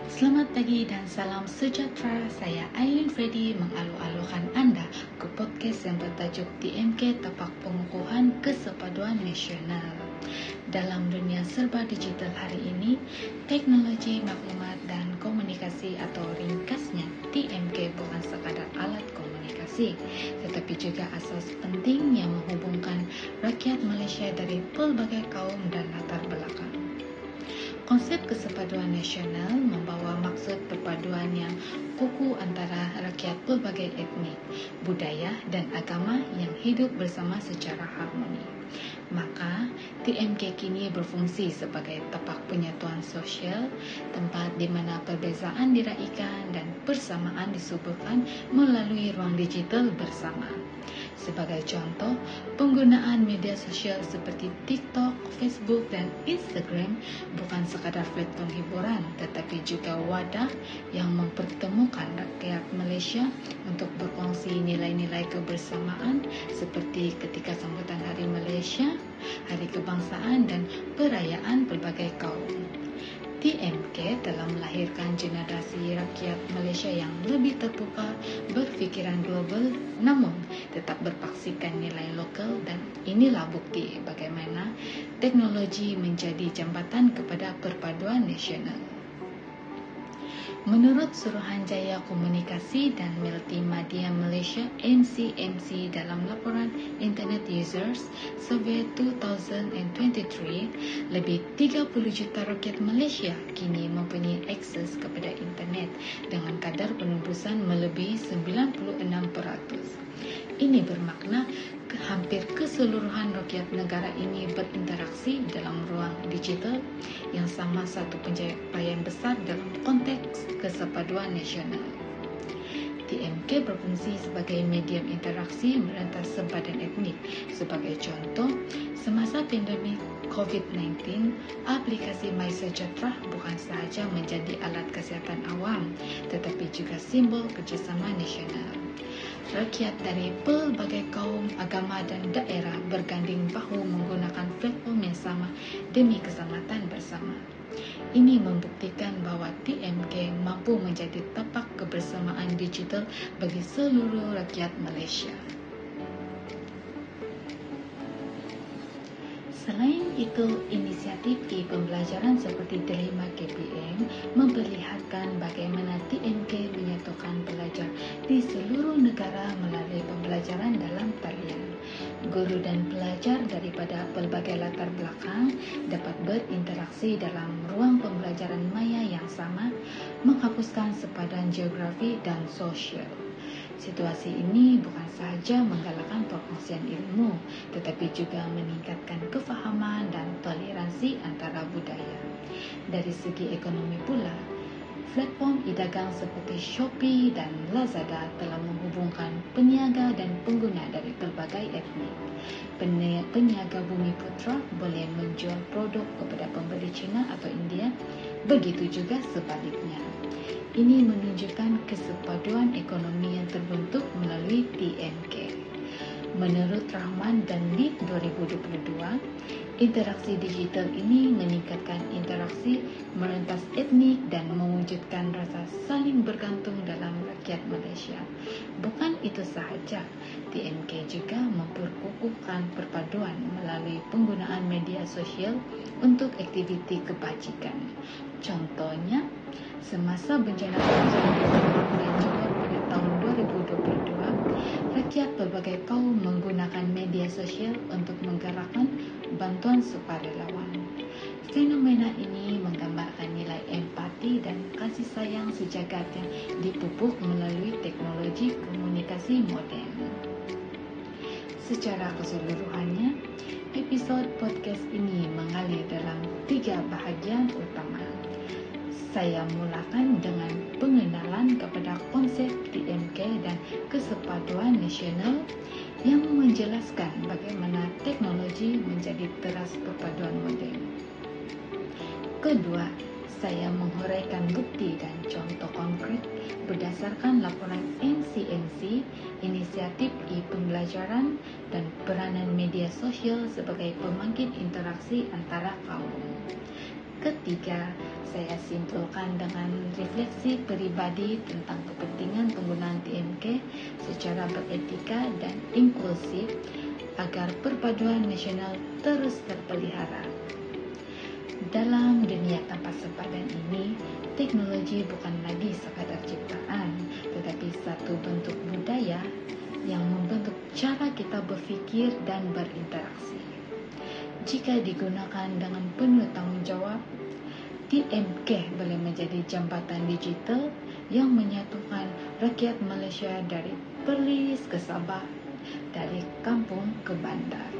Selamat pagi dan salam sejahtera. Saya Aileen Freddy mengalu-alukan anda ke podcast yang bertajuk TMK Tapak Pengukuhan Kesepaduan Nasional. Dalam dunia serba digital hari ini, teknologi maklumat dan komunikasi atau ringkasnya TMK bukan sekadar alat komunikasi, tetapi juga asas penting yang menghubungkan rakyat Malaysia dari pelbagai kaum dan latar belakang. Konsep kesepaduan nasional membawa maksud perpaduan yang kukuh antara rakyat pelbagai etnik, budaya dan agama yang hidup bersama secara harmoni. Maka, TMK kini berfungsi sebagai tapak penyatuan sosial, tempat di mana perbezaan diraikan dan persamaan disuburkan melalui ruang digital bersama. Sebagai contoh, penggunaan media sosial seperti TikTok, Facebook, dan Instagram bukan sekadar platform hiburan, tetapi juga wadah yang mempertemukan rakyat Malaysia untuk berkongsi nilai-nilai kebersamaan seperti ketika sambutan Hari Malaysia, Hari Kebangsaan, dan perayaan pelbagai kaum. TMK telah melahirkan generasi rakyat Malaysia yang lebih terbuka, berfikiran global, namun tetap berpaksikan nilai lokal, dan inilah bukti bagaimana teknologi menjadi jambatan kepada perpaduan nasional. Menurut Suruhanjaya Komunikasi dan Multimedia Malaysia (MCMC) dalam laporan Internet Users Survey 2023, lebih 30 juta rakyat Malaysia kini mempunyai akses kepada internet dengan kadar penembusan melebihi 96%. Ini bermakna hampir keseluruhan rakyat negara ini berinteraksi dalam ruang digital yang sama satu pencapaian besar dalam konteks kesepaduan nasional. TMK berfungsi sebagai medium interaksi merentas sempadan etnik. Sebagai contoh, semasa pandemik COVID-19, aplikasi MySejahtera bukan sahaja menjadi alat kesihatan awam, tetapi juga simbol kerjasama nasional. Rakyat dari pelbagai kaum, agama dan daerah berganding bahu menggunakan platform yang sama demi keselamatan bersama. Ini membuktikan bahawa TMK mampu menjadi tapak kebersamaan digital bagi seluruh rakyat Malaysia. Selain itu, inisiatif e-pembelajaran seperti Delima KPM memperlihatkan bagaimana TMK menyatukan pelajar di seluruh negara melalui pembelajaran dalam talian. Guru dan pelajar daripada pelbagai latar belakang dapat berinteraksi dalam ruang pembelajaran maya yang sama, menghapuskan sepadan geografi dan sosial. Situasi ini bukan sahaja menggalakkan perkongsian ilmu, tetapi juga meningkatkan kefahaman dan toleransi antara budaya. Dari segi ekonomi pula, platform e-dagang seperti Shopee dan Lazada telah menghubungkan peniaga dan pengguna dari pelbagai etnik. Peniaga Bumiputra boleh menjual produk kepada pembeli Cina atau India, begitu juga sebaliknya. Ini menunjukkan kesepaduan ekonomi yang terbentuk melalui TMK. Menurut Rahman dan Lid 2022, interaksi digital ini meningkatkan interaksi merentas etnik dan mewujudkan rasa saling bergantung dalam rakyat Malaysia. Bukan itu sahaja, TMK juga memperkukuhkan perpaduan melalui penggunaan media sosial untuk aktiviti kebajikan. Contohnya, semasa bencana banjir di Sabah dan Johor pada tahun 2022, rakyat pelbagai kaum menggunakan media sosial untuk menggerakkan bantuan sukarelawan. Fenomena ini menggambarkan nilai empati dan kasih sayang sejagat yang dipupuk melalui teknologi komunikasi moden. Secara keseluruhannya, episod podcast ini mengalir dalam 3 bahagian utama. Saya mulakan dengan pengenalan kepada konsep TMK dan kesepaduan nasional yang menjelaskan bagaimana teknologi menjadi teras perpaduan moden. Kedua, saya menghuraikan bukti dan contoh konkret berdasarkan laporan MCMC, inisiatif e-pembelajaran dan peranan media sosial sebagai pembangkit interaksi antara kaum. Ketiga, saya simpulkan dengan refleksi pribadi tentang kepentingan penggunaan TMK secara beretika dan inklusif agar perpaduan nasional terus terpelihara. Dalam dunia tanpa sepadan ini, teknologi bukan lagi sekadar ciptaan, tetapi satu bentuk budaya yang membentuk cara kita berfikir dan berinteraksi. Jika digunakan dengan penuh tanggung jawab, TMK boleh menjadi jambatan digital yang menyatukan rakyat Malaysia dari Perlis ke Sabah, dari kampung ke bandar.